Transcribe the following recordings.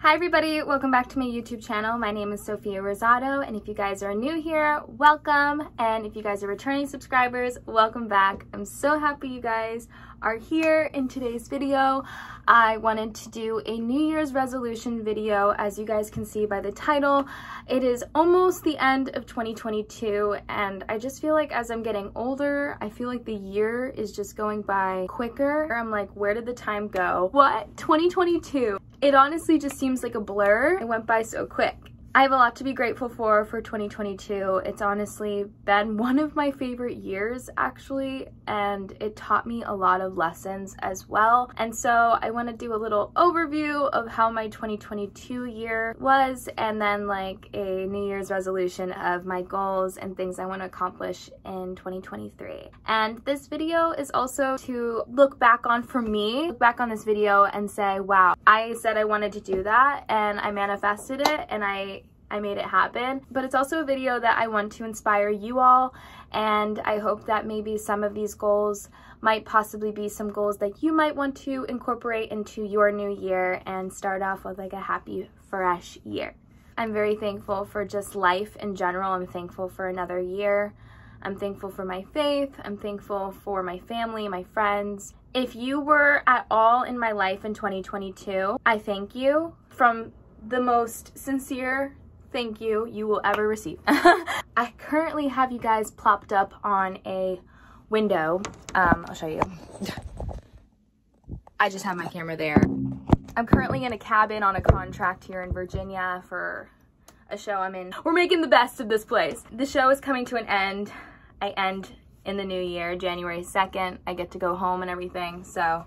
Hi everybody, welcome back to my YouTube channel. My name is Sofia Rosado, and if you guys are new here, welcome. And if you guys are returning subscribers, welcome back. I'm so happy you guys are here. In today's video, I wanted to do a New Year's resolution video. As you guys can see by the title, it is almost the end of 2022, and I just feel like as I'm getting older, I feel like the year is just going by quicker. I'm like, where did the time go? What? 2022? It honestly just seems like a blur. It went by so quick. I have a lot to be grateful for 2022. It's honestly been one of my favorite years actually, and it taught me a lot of lessons as well. And so I want to do a little overview of how my 2022 year was, and then like a New Year's resolution of my goals and things I want to accomplish in 2023. And this video is also to look back on for me, look back on this video and say, wow, I said I wanted to do that and I manifested it and I made it happen. But it's also a video that I want to inspire you all, and I hope that maybe some of these goals might possibly be some goals that you might want to incorporate into your new year and start off with like a happy, fresh year. I'm very thankful for just life in general. I'm thankful for another year. I'm thankful for my faith. I'm thankful for my family, my friends. If you were at all in my life in 2022, I thank you from the most sincere thank you will ever receive. I currently have you guys plopped up on a window. I'll show you. I just have my camera there. I'm currently in a cabin on a contract here in Virginia for a show I'm in. We're making the best of this place. The show is coming to an end. I end in the new year, January 2nd. I get to go home and everything, so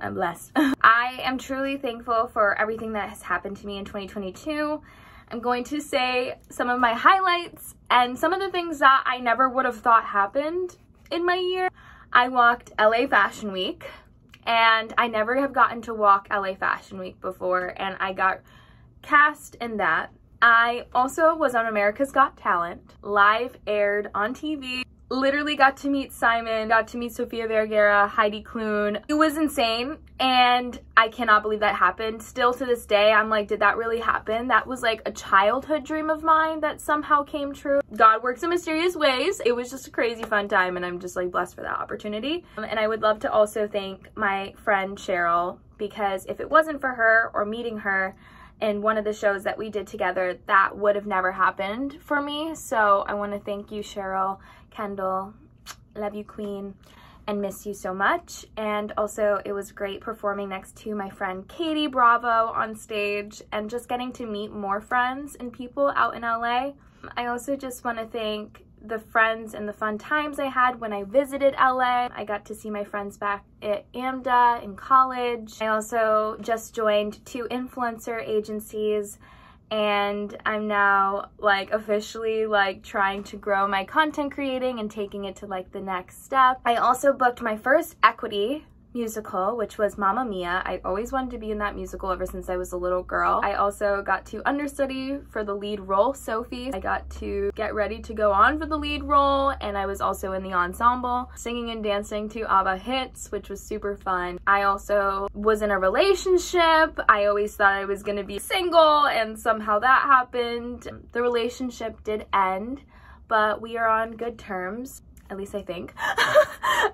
I'm blessed. I am truly thankful for everything that has happened to me in 2022. I'm going to say some of my highlights and some of the things that I never would have thought happened in my year. I walked LA Fashion Week, and I never have gotten to walk LA Fashion Week before, and I got cast in that. I also was on America's Got Talent, live aired on TV. Literally got to meet Simon, got to meet Sofia Vergara, Heidi Klum. It was insane, and I cannot believe that happened. Still to this day, I'm like, did that really happen? That was like a childhood dream of mine that somehow came true. God works in mysterious ways. It was just a crazy fun time, and I'm just like blessed for that opportunity. And I would love to also thank my friend Cheryl, because if it wasn't for her or meeting her in one of the shows that we did together, that would have never happened for me. So I want to thank you, Cheryl, Kendall, love you queen, and miss you so much. And also it was great performing next to my friend Katie Bravo on stage and just getting to meet more friends and people out in LA. I also just want to thank the friends and the fun times I had when I visited LA. I got to see my friends back at AMDA in college. I also just joined 2 influencer agencies, and I'm now like officially like trying to grow my content creating and taking it to like the next step. I also booked my first equity musical, which was Mamma Mia. I always wanted to be in that musical ever since I was a little girl. I also got to understudy for the lead role, Sophie. I got to get ready to go on for the lead role, and I was also in the ensemble, singing and dancing to ABBA hits, which was super fun. I also was in a relationship. I always thought I was gonna be single, and somehow that happened. The relationship did end, but we are on good terms, at least I think.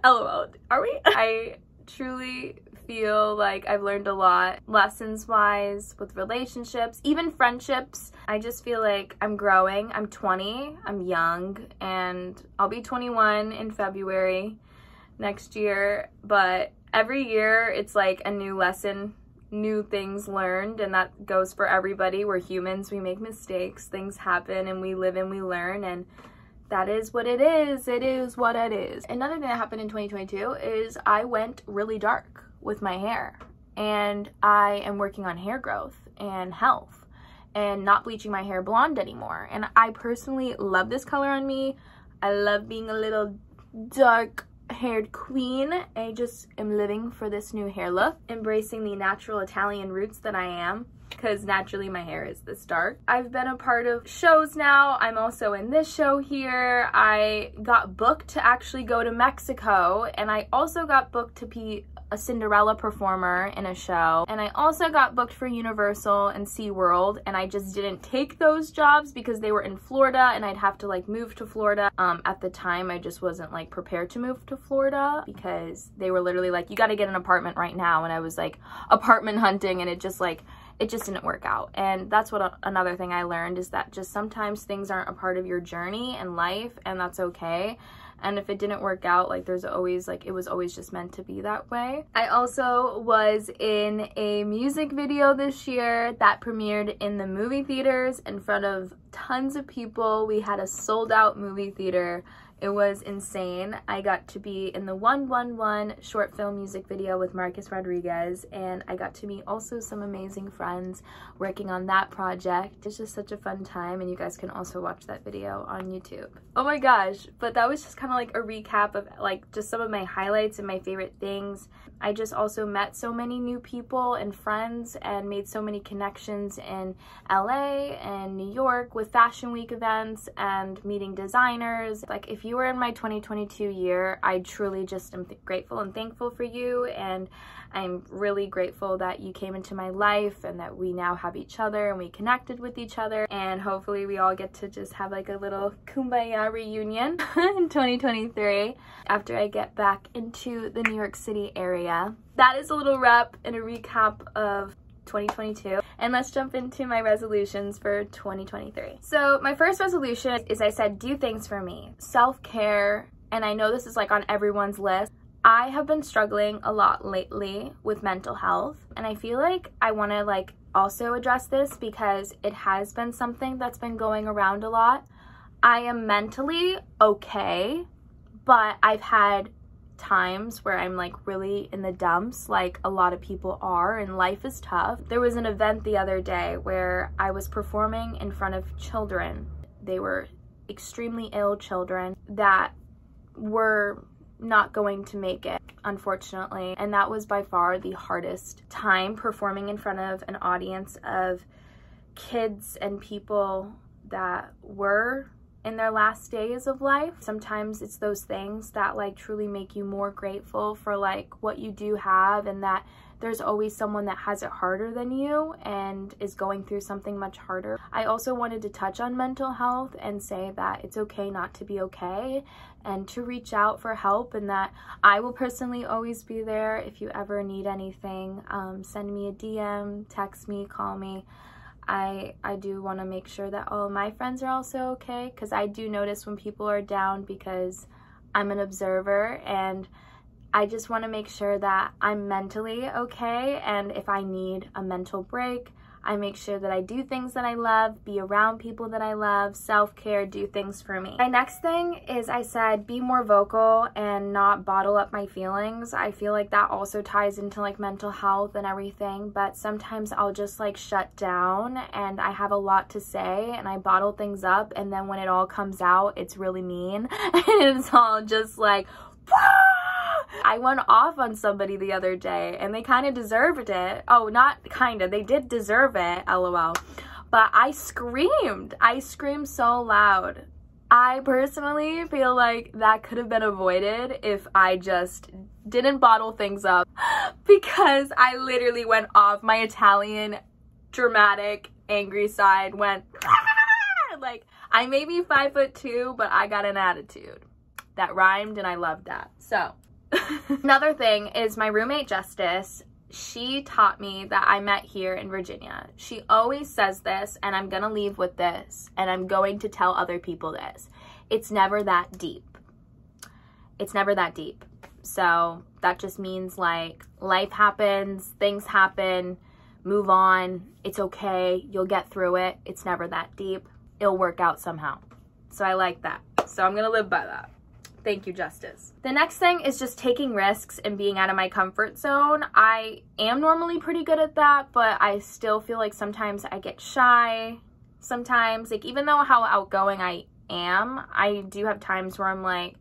LOL, are we? I truly feel like I've learned a lot lessons wise with relationships, even friendships. I just feel like I'm growing. I'm 20, I'm young, and I'll be 21 in February next year, but every year it's like a new lesson, new things learned, and that goes for everybody. We're humans, we make mistakes, things happen, and we live and we learn, and that is what it is. It is what it is. Another thing that happened in 2022 is I went really dark with my hair, and I am working on hair growth and health and not bleaching my hair blonde anymore. And I personally love this color on me. I love being a little dark haired queen. I just am living for this new hair look, embracing the natural Italian roots that I am. because naturally my hair is this dark. I've been a part of shows now. I'm also in this show here. I got booked to actually go to Mexico, and I also got booked to be a Cinderella performer in a show, and I also got booked for Universal and SeaWorld, and I just didn't take those jobs because they were in Florida and I'd have to like move to Florida. At the time I just wasn't like prepared to move to Florida because they were literally like, you got to get an apartment right now, and I was like apartment hunting, and it just didn't work out. And that's what another thing I learned is that just sometimes things aren't a part of your journey and life, and that's okay. And if it didn't work out, like there's always like, it was always just meant to be that way. I also was in a music video this year that premiered in the movie theaters in front of tons of people. We had a sold out movie theater. It was insane. I got to be in the 111 short film music video with Marcus Rodriguez, and I got to meet also some amazing friends working on that project. It's just such a fun time, and you guys can also watch that video on YouTube. Oh my gosh, but that was just kind of like a recap of like just some of my highlights and my favorite things. I just also met so many new people and friends and made so many connections in LA and New York with Fashion Week events and meeting designers. Like if you were in my 2022 year, I truly just am grateful and thankful for you, and I'm really grateful that you came into my life and that we now have each other and we connected with each other, and hopefully we all get to just have like a little kumbaya reunion in 2023 after I get back into the New York City area. That is a little wrap and a recap of 2022, and let's jump into my resolutions for 2023. So my first resolution is, I said, do things for me. Self-care, and I know this is like on everyone's list. I have been struggling a lot lately with mental health, and I feel like I want to like also address this because it has been something that's been going around a lot. I am mentally okay, but I've had times where I'm like really in the dumps, like a lot of people are, and life is tough. There was an event the other day where I was performing in front of children. They were extremely ill children that were not going to make it, unfortunately, and that was by far the hardest time, performing in front of an audience of kids and people that were in their last days of life. Sometimes it's those things that like truly make you more grateful for like what you do have, and that there's always someone that has it harder than you and is going through something much harder. I also wanted to touch on mental health and say that it's okay not to be okay, and to reach out for help, and that I will personally always be there if you ever need anything. Send me a DM, text me, call me. I do want to make sure that all of my friends are also okay, because I do notice when people are down because I'm an observer, and I just want to make sure that I'm mentally okay, and if I need a mental break, I make sure that I do things that I love, be around people that I love, self-care, do things for me. My next thing is, I said, be more vocal and not bottle up my feelings. I feel like that also ties into like mental health and everything, but sometimes I'll just like shut down and I have a lot to say and I bottle things up, and then when it all comes out, it's really mean and it's all just like, I went off on somebody the other day and they kind of deserved it. Oh, not kind of, they did deserve it, lol. But I screamed so loud. I personally feel like that could have been avoided if I just didn't bottle things up, because I literally went off. My Italian dramatic angry side went like, I may be 5'2", but I got an attitude. That rhymed and I loved that. So another thing is my roommate Justice. She taught me that I met here in Virginia. She always says this, and I'm gonna leave with this, and I'm going to tell other people this. It's never that deep. It's never that deep. So that just means like life happens, things happen, move on. It's okay. You'll get through it. It's never that deep. It'll work out somehow. So I like that. So I'm gonna live by that. Thank you, Justice. The next thing is just taking risks and being out of my comfort zone. I am normally pretty good at that, but I still feel like sometimes I get shy. Sometimes, like, even though how outgoing I am, I do have times where I'm like,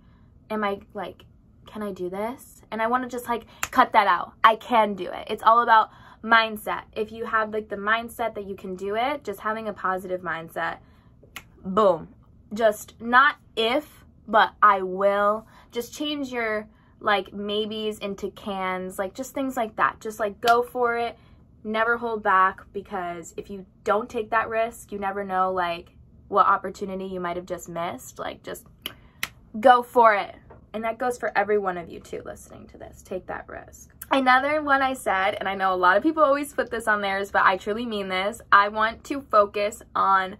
am I like, can I do this? And I want to just like cut that out. I can do it. It's all about mindset. If you have like the mindset that you can do it, just having a positive mindset, boom. Just not if, but I will. Just change your like maybes into cans, like just things like that. Just like go for it. Never hold back, because if you don't take that risk, you never know like what opportunity you might have just missed. Like just go for it. And that goes for every one of you too listening to this. Take that risk. Another one I said, and I know a lot of people always put this on theirs, but I truly mean this. I want to focus on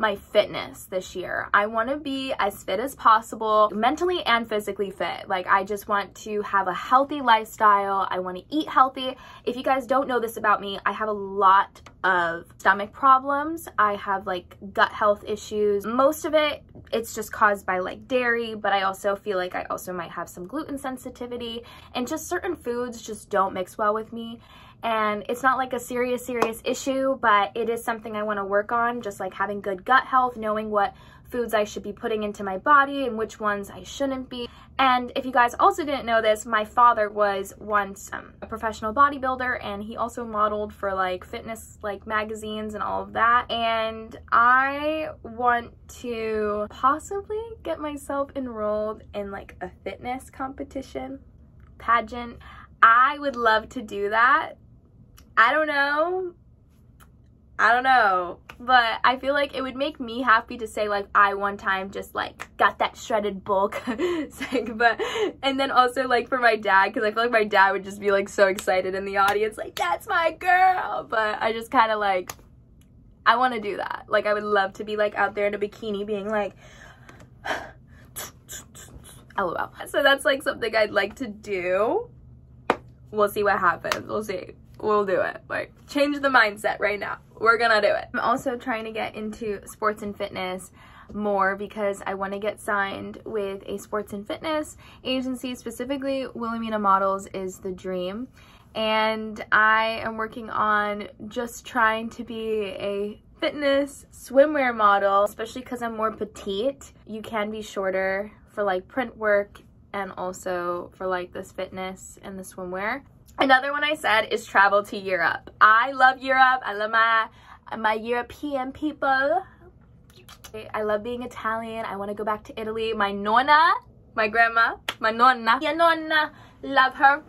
my fitness this year. I want to be as fit as possible, mentally and physically fit. Like, I just want to have a healthy lifestyle. I want to eat healthy. If you guys don't know this about me, I have a lot of stomach problems. I have like gut health issues. Most of it, it's just caused by like dairy, but I also feel like I also might have some gluten sensitivity, and just certain foods just don't mix well with me. And it's not like a serious issue, but it is something I want to work on, just like having good gut health, knowing what foods I should be putting into my body and which ones I shouldn't be. And if you guys also didn't know this, my father was once a professional bodybuilder, and he also modeled for like fitness like magazines and all of that. And I want to possibly get myself enrolled in like a fitness competition, pageant. I would love to do that. I don't know, but I feel like it would make me happy to say like I one time just like got that shredded bulk. But and then also like for my dad, because I feel like my dad would just be like so excited in the audience, like that's my girl. But I just kind of like, I want to do that. Like I would love to be like out there in a bikini being like LOL. So that's like something I'd like to do. We'll see what happens. We'll see. We'll do it. Like, change the mindset right now. We're gonna do it. I'm also trying to get into sports and fitness more, because I want to get signed with a sports and fitness agency. Specifically, Wilhelmina Models is the dream. And I am working on just trying to be a fitness swimwear model, especially because I'm more petite. You can be shorter for like print work and also for like this fitness and the swimwear. Another one I said is travel to Europe. I love Europe. I love my European people. I love being Italian. I want to go back to Italy. My nonna, my grandma, my nonna, love her.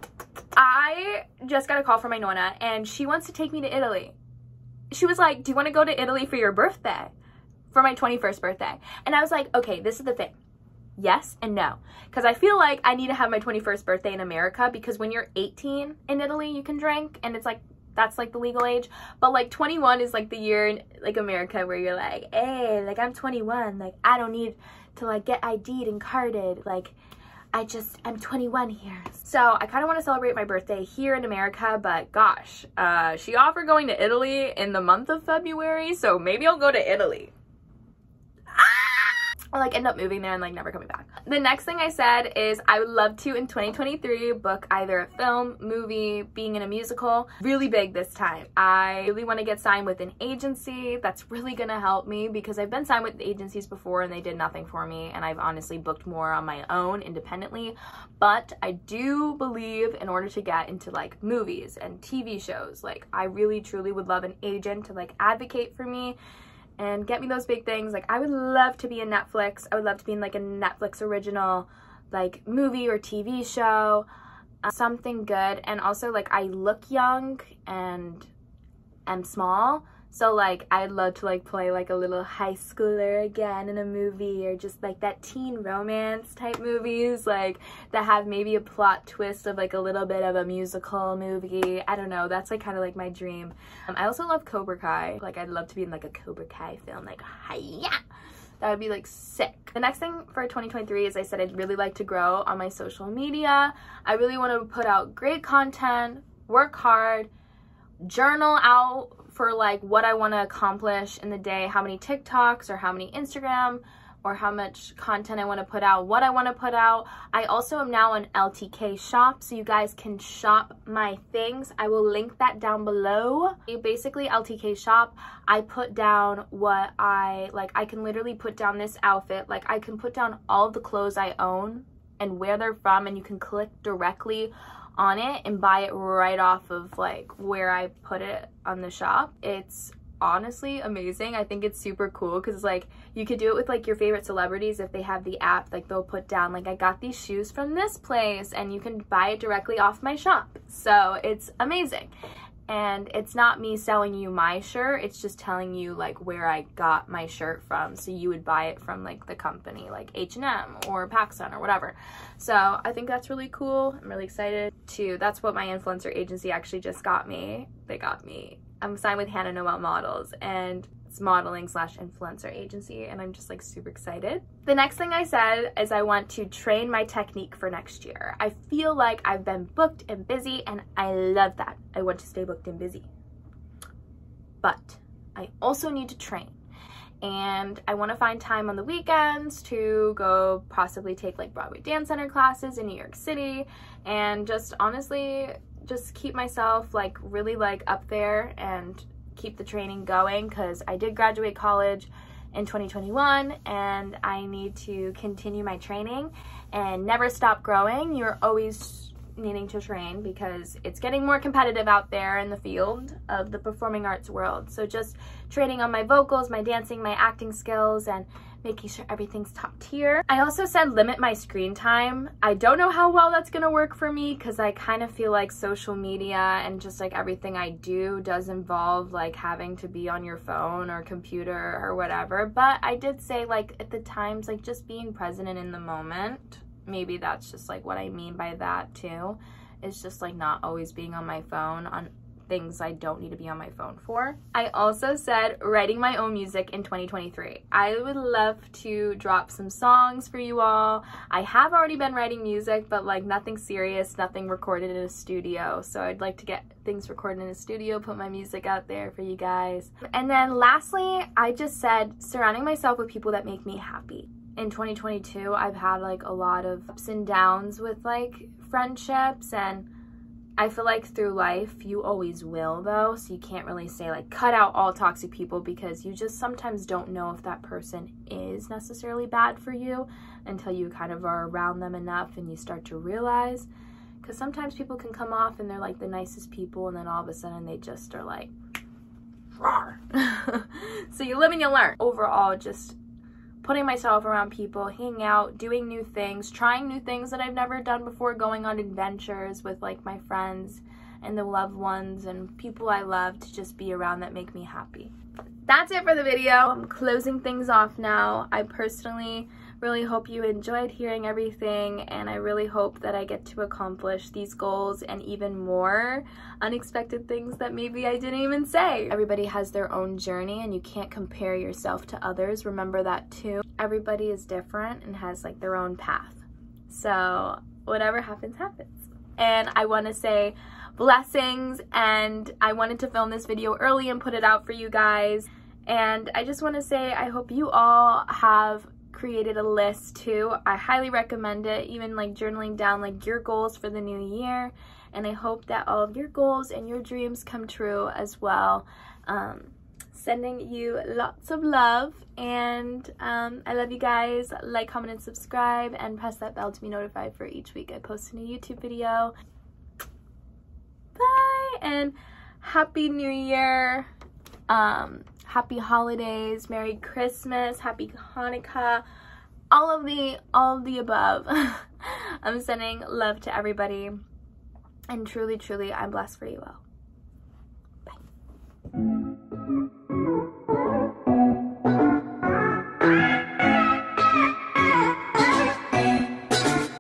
I just got a call from my nonna, and she wants to take me to Italy. She was like, do you want to go to Italy for your birthday? For my 21st birthday. And I was like, okay, this is the thing. Yes and no, because I feel like I need to have my 21st birthday in America, because when you're 18 in Italy you can drink, and it's like that's like the legal age, but like 21 is like the year in like America where you're like, hey, like I'm 21, like I don't need to like get ID'd and carded, like I'm 21 here. So I kind of want to celebrate my birthday here in America, but gosh, she offered going to Italy in the month of February, so maybe I'll go to Italy. Or like end up moving there and like never coming back. The next thing I said is I would love to in 2023 book either a film, movie, being in a musical. Really big this time. I really want to get signed with an agency. That's really gonna help me, because I've been signed with agencies before and they did nothing for me, and I've honestly booked more on my own independently. But I do believe in order to get into like movies and TV shows, like I really truly would love an agent to like advocate for me and get me those big things. Like I would love to be in Netflix. I would love to be in like a Netflix original like movie or TV show, something good. And also like I look young and am small, so like I'd love to like play like a little high schooler again in a movie, or just like that teen romance type movies like that have maybe a plot twist of like a little bit of a musical movie. I don't know, that's like kind of like my dream. I also love Cobra Kai. Like I'd love to be in like a Cobra Kai film, like hiya. That would be like sick. The next thing for 2023 is I said I'd really like to grow on my social media. I really want to put out great content, work hard, journal out for like what I want to accomplish in the day, how many TikToks or how many Instagram or how much content I want to put out, what I want to put out. I also am now on LTK shop, so you guys can shop my things. I will link that down below. Basically LTK shop, I put down what I like. I can literally put down this outfit, like I can put down all of the clothes I own and where they're from, and you can click directly on it and buy it right off of like where I put it on the shop. It's honestly amazing. I think it's super cool because like you could do it with like your favorite celebrities. If they have the app, like they'll put down like, I got these shoes from this place, and you can buy it directly off my shop. So it's amazing. And it's not me selling you my shirt, it's just telling you like where I got my shirt from, so you would buy it from like the company like H&M or PacSun or whatever. So I think that's really cool. I'm really excited too. That's what my influencer agency actually just got me. I'm signed with Hannah Noel Models, and it's modeling / influencer agency, and I'm just like super excited. The next thing I said is I want to train my technique for next year. I feel like I've been booked and busy, and I love that. I want to stay booked and busy. But I also need to train. And I want to find time on the weekends to go possibly take like Broadway Dance Center classes in New York City, and just honestly just keep myself like really like up there and keep the training going, because I did graduate college in 2021 and I need to continue my training and never stop growing. You're always needing to train because it's getting more competitive out there in the field of the performing arts world. So just training on my vocals, my dancing, my acting skills, and making sure everything's top tier. I also said limit my screen time. I don't know how well that's gonna work for me because I kind of feel like social media and just like everything I do does involve like having to be on your phone or computer or whatever. But I did say like at the times like just being present and in the moment. Maybe that's just like what I mean by that too. It's just like not always being on my phone on things I don't need to be on my phone for. I also said writing my own music in 2023. I would love to drop some songs for you all. I have already been writing music, but like nothing serious, nothing recorded in a studio. So I'd like to get things recorded in a studio, put my music out there for you guys. And then lastly, I just said surrounding myself with people that make me happy. In 2022, I've had like a lot of ups and downs with like friendships, and I feel like through life you always will though, so you can't really say like cut out all toxic people, because you just sometimes don't know if that person is necessarily bad for you until you kind of are around them enough and you start to realize. Because sometimes people can come off and they're like the nicest people, and then all of a sudden they just are like rawr. So you live and you learn. Overall, just putting myself around people, hanging out, doing new things, trying new things that I've never done before, going on adventures with like my friends and the loved ones and people I love to just be around that make me happy. That's it for the video. I'm closing things off now. I personally really hope you enjoyed hearing everything, and I really hope that I get to accomplish these goals and even more unexpected things that maybe I didn't even say. Everybody has their own journey and you can't compare yourself to others. Remember that too. Everybody is different and has like their own path. So whatever happens, happens. And I want to say blessings, and I wanted to film this video early and put it out for you guys. And I just want to say I hope you all have created a list too. I highly recommend it, even like journaling down like your goals for the new year, and I hope that all of your goals and your dreams come true as well. Sending you lots of love, and I love you guys. Like, comment, and subscribe, and press that bell to be notified for each week I post a new YouTube video. Bye, and Happy New Year. Happy holidays, Merry Christmas, Happy Hanukkah, all of the above. I'm sending love to everybody, and truly, truly, I'm blessed for you all. Bye.